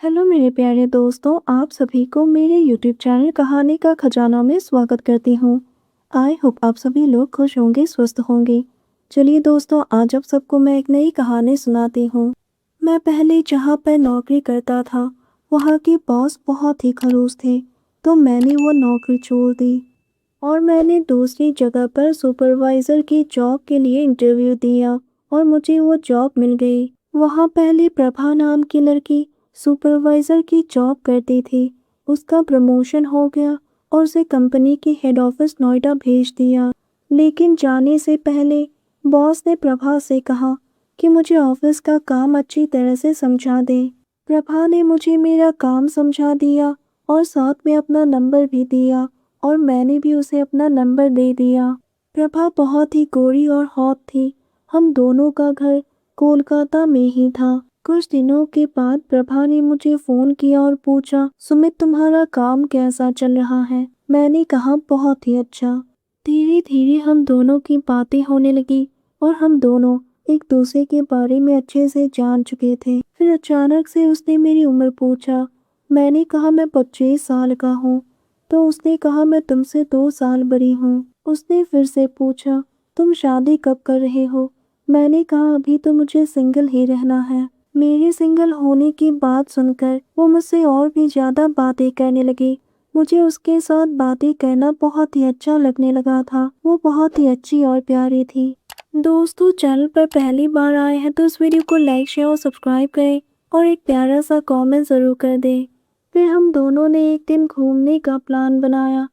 Hello मेरे प्यारे दोस्तों, आप सभी को मेरे यूट्यूब चैनल कहानी का खजाना में स्वागत करती हूँ। आई होप आप सभी लोग खुश होंगे, स्वस्थ होंगे। चलिए दोस्तों, आज आप सबको मैं एक नई कहानी सुनाती हूँ। मैं पहले जहाँ पर नौकरी करता था, वहाँ के बॉस बहुत ही खड़ूस थे, तो मैंने वो नौकरी छोड़ दी और मैंने दूसरी जगह पर सुपरवाइज़र की जॉब के लिए इंटरव्यू दिया और मुझे वो जॉब मिल गई। वहाँ पहले प्रभा नाम की लड़की सुपरवाइज़र की जॉब करती थी। उसका प्रमोशन हो गया और उसे कंपनी की हेड ऑफिस नोएडा भेज दिया। लेकिन जाने से पहले बॉस ने प्रभा से कहा कि मुझे ऑफिस का काम अच्छी तरह से समझा दे। प्रभा ने मुझे मेरा काम समझा दिया और साथ में अपना नंबर भी दिया और मैंने भी उसे अपना नंबर दे दिया। प्रभा बहुत ही गोरी और हॉट थी। हम दोनों का घर कोलकाता में ही था। कुछ दिनों के बाद प्रभा ने मुझे फ़ोन किया और पूछा, सुमित तुम्हारा काम कैसा चल रहा है? मैंने कहा बहुत ही अच्छा। धीरे धीरे हम दोनों की बातें होने लगी और हम दोनों एक दूसरे के बारे में अच्छे से जान चुके थे। फिर अचानक से उसने मेरी उम्र पूछा। मैंने कहा मैं 25 साल का हूँ। तो उसने कहा मैं तुमसे 2 साल बड़ी हूँ। उसने फिर से पूछा, तुम शादी कब कर रहे हो? मैंने कहा अभी तो मुझे सिंगल ही रहना है। मेरे सिंगल होने की बात सुनकर वो मुझसे और भी ज़्यादा बातें करने लगी। मुझे उसके साथ बातें करना बहुत ही अच्छा लगने लगा था। वो बहुत ही अच्छी और प्यारी थी। दोस्तों, चैनल पर पहली बार आए हैं तो इस वीडियो को लाइक, शेयर और सब्सक्राइब करें और एक प्यारा सा कमेंट ज़रूर कर दें। फिर हम दोनों ने एक दिन घूमने का प्लान बनाया।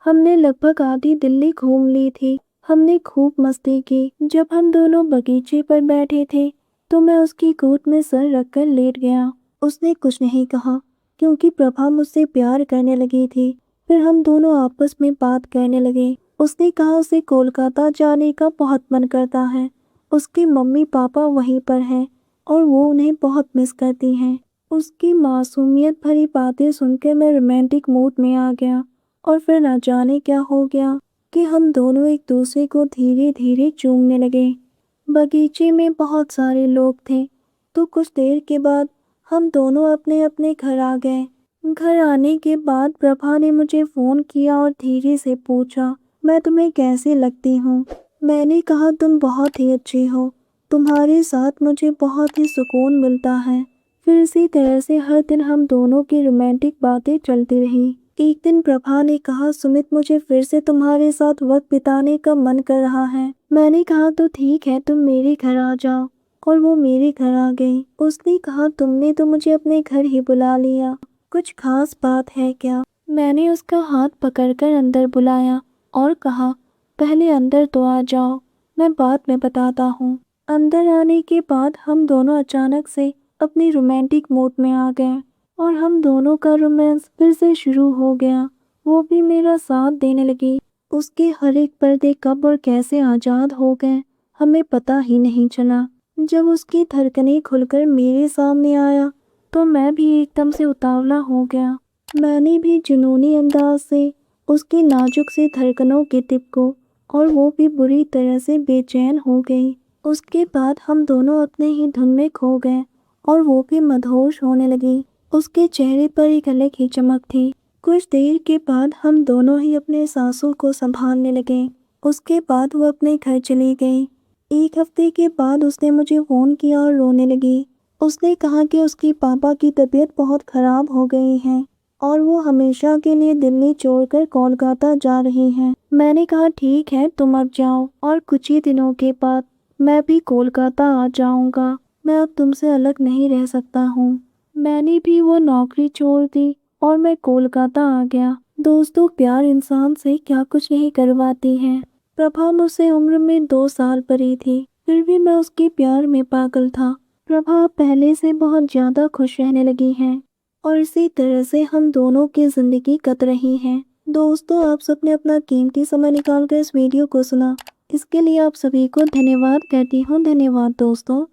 हमने लगभग आधी दिल्ली घूम ली थी। हमने खूब मस्ती की। जब हम दोनों बगीचे पर बैठे थे तो मैं उसकी गोद में सर रखकर लेट गया। उसने कुछ नहीं कहा क्योंकि प्रभा मुझसे प्यार करने लगी थी। फिर हम दोनों आपस में बात करने लगे। उसने कहा उसे कोलकाता जाने का बहुत मन करता है। उसके मम्मी पापा वहीं पर हैं और वो उन्हें बहुत मिस करती हैं। उसकी मासूमियत भरी बातें सुनकर मैं रोमांटिक मूड में आ गया और फिर न जाने क्या हो गया कि हम दोनों एक दूसरे को धीरे धीरे चूमने लगे। बगीचे में बहुत सारे लोग थे तो कुछ देर के बाद हम दोनों अपने अपने घर आ गए। घर आने के बाद प्रभा ने मुझे फ़ोन किया और धीरे से पूछा, मैं तुम्हें कैसे लगती हूँ? मैंने कहा तुम बहुत ही अच्छी हो। तुम्हारे साथ मुझे बहुत ही सुकून मिलता है। फिर इसी तरह से हर दिन हम दोनों की रोमांटिक बातें चलती रही। एक दिन प्रभा ने कहा, सुमित मुझे फिर से तुम्हारे साथ वक्त बिताने का मन कर रहा है। मैंने कहा तो ठीक है, तुम मेरे घर आ जाओ और वो मेरे घर आ गई। उसने कहा तुमने तो मुझे अपने घर ही बुला लिया, कुछ खास बात है क्या? मैंने उसका हाथ पकड़कर अंदर बुलाया और कहा पहले अंदर तो आ जाओ, मैं बाद में बताता हूँ। अंदर आने के बाद हम दोनों अचानक से अपनी रोमांटिक मूड में आ गए और हम दोनों का रोमांस फिर से शुरू हो गया। वो भी मेरा साथ देने लगी। उसके हर एक पर्दे कब और कैसे आज़ाद हो गए हमें पता ही नहीं चला। जब उसकी धड़कनें खुलकर मेरे सामने आया तो मैं भी एकदम से उतावला हो गया। मैंने भी जुनूनी अंदाज से उसकी नाजुक सी धड़कनों की टिप को और वो भी बुरी तरह से बेचैन हो गई। उसके बाद हम दोनों अपने ही धुन में खो गए और वो भी मदहोश होने लगी। उसके चेहरे पर एक अलग ही चमक थी। कुछ देर के बाद हम दोनों ही अपने सांसों को संभालने लगे। उसके बाद वो अपने घर चली गई। एक हफ्ते के बाद उसने मुझे फ़ोन किया और रोने लगी। उसने कहा कि उसकी पापा की तबीयत बहुत ख़राब हो गई है और वो हमेशा के लिए दिल्ली छोड़कर कोलकाता जा रही हैं। मैंने कहा ठीक है, तुम अब जाओ और कुछ ही दिनों के बाद मैं भी कोलकाता आ जाऊंगा। मैं अब तुमसे अलग नहीं रह सकता हूँ। मैंने भी वो नौकरी छोड़ दी और मैं कोलकाता आ गया। दोस्तों, प्यार इंसान से क्या कुछ नहीं करवाती है। प्रभा मुझसे उम्र में 2 साल बड़ी थी, फिर भी मैं उसके प्यार में पागल था। प्रभा पहले से बहुत ज़्यादा खुश रहने लगी है और इसी तरह से हम दोनों की ज़िंदगी कट रही है। दोस्तों, आप सबने अपना कीमती समय निकाल कर इस वीडियो को सुना, इसके लिए आप सभी को धन्यवाद कहती हूँ। धन्यवाद दोस्तों।